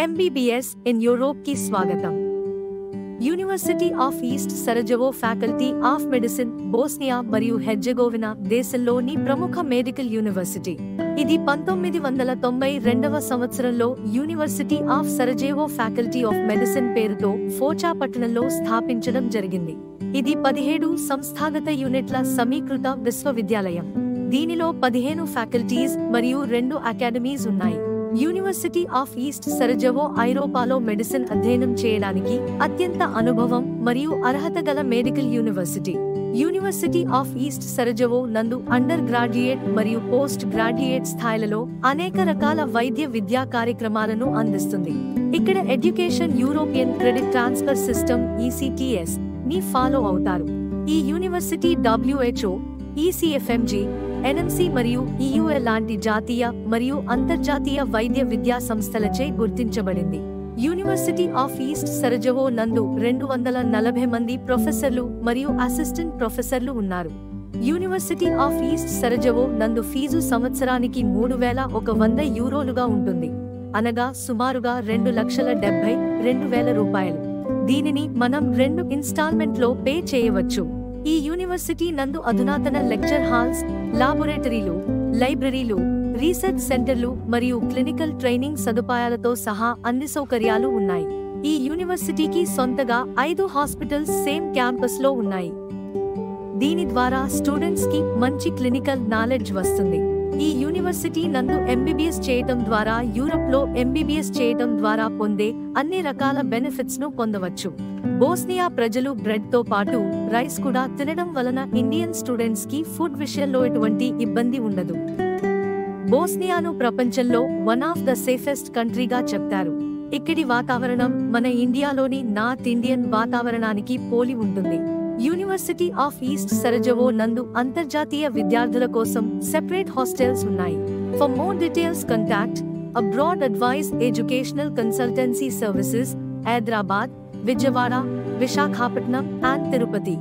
MBBS in Europe की स्वागतम। University of east Sarajevo faculty of medicine Bosnia మరియు Herzegovina దేశంలోని ప్రముఖ మెడికల్ యూనివర్సిటీ। ఇది 1992వ సంవత్సరంలో university of Sarajevo faculty of medicine పేరుతో ఫోచా పట్టణంలో స్థాపించడం జరిగింది। ఇది 17 సంస్థాగత యూనిట్ల సమీకృత విశ్వవిద్యాలయం। దీనిలో 15 ఫ్యాకల్టీస్ మరియు 2 అకాడమీస్ ఉన్నాయి। యూనివర్సిటీ ఆఫ్ ఈస్ట్ సరజవో ఐరోపాలో మెడిసిన్ అధ్యయనం చేయడానికి అత్యంత అనుభవం మరియు అర్హత గల medical university. University of east Sarajevo నందు అండర్ గ్రాడ్యుయేట్ మరియు పోస్ట్ గ్రాడ్యుయేట్ స్థాయిలలో అనేక రకాల వైద్య విద్యా కార్యక్రమాలను అందిస్తుంది। ఇక్కడ education European credit transfer system ECTS ని ఫాలో అవుతారు। ఈ యూనివర్సిటీ WHO, ECFMG, NMC మరియు EUL లాంటి జాతీయ మరియు అంతర్జాతీయ వైద్య విద్యా సంస్థలచే గుర్తించబడింది। యూనివర్సిటీ ఆఫ్ ఈస్ట్ సరజవో నందు 240 మంది ప్రొఫెసర్లు మరియు అసిస్టెంట్ ప్రొఫెసర్లు ఉన్నారు। యూనివర్సిటీ ఆఫ్ ఈస్ట్ సరజవో నందు ఫీజు సంవత్సరానికి 3100 యూరోలుగా ఉంటుంది, అనగా సుమారుగా 2,72,000 రూపాయలు। దీనిని మనం 2 ఇన్స్టాల్మెంట్లో పే చేయవచ్చు। ఈ యూనివర్సిటీ నందు అధునాతన లెక్చర్ హాల్స్, లాబొరేటరీలు, లైబ్రరీలు, రీసెర్చ్ సెంటర్లు మరియు క్లినికల్ ట్రైనింగ్ సదుపాయాలతో సహా అన్ని సౌకర్యాలు ఉన్నాయి। ఈ యూనివర్సిటీకి సొంతగా 5 హాస్పిటల్స్ సేమ్ క్యాంపస్లో ఉన్నాయి। దీని ద్వారా స్టూడెంట్స్ కి మంచి క్లినికల్ నాలెడ్జ్ వస్తుంది। ఈ యూనివర్సిటీ నందు MBBS చేయటం ద్వారా యూరప్లో MBBS చేయటం ద్వారా పొందే అన్ని రకాల బెనిఫిట్స్ ను పొందవచ్చు। బోస్నియా ప్రజలు బ్రెడ్ తో పాటు రైస్ కూడా తినడం వలన ఇండియన్ స్టూడెంట్స్ కి ఫుడ్ విషయంలో ఎటువంటి ఇబ్బంది ఉండదు। బోస్నియాను ప్రపంచంలో వన్ ఆఫ్ ద సేఫెస్ట్ కంట్రీగా చెప్తారు। ఇక్కడి వాతావరణం మన ఇండియాలోని నార్త్ ఇండియన్ వాతావరణానికి పోలి ఉంటుంది। యూనివర్సిటీ ఆఫ్ ఈస్ట్ సరజవో నందు అంతర్జాతీయ విద్యార్థుల కోసం సెపరేట్ హాస్టల్స్ ఉన్నాయి। For more details contact abroad advice educational consultancy services, Hyderabad, Vijayawada, Visakhapatnam and Tirupati.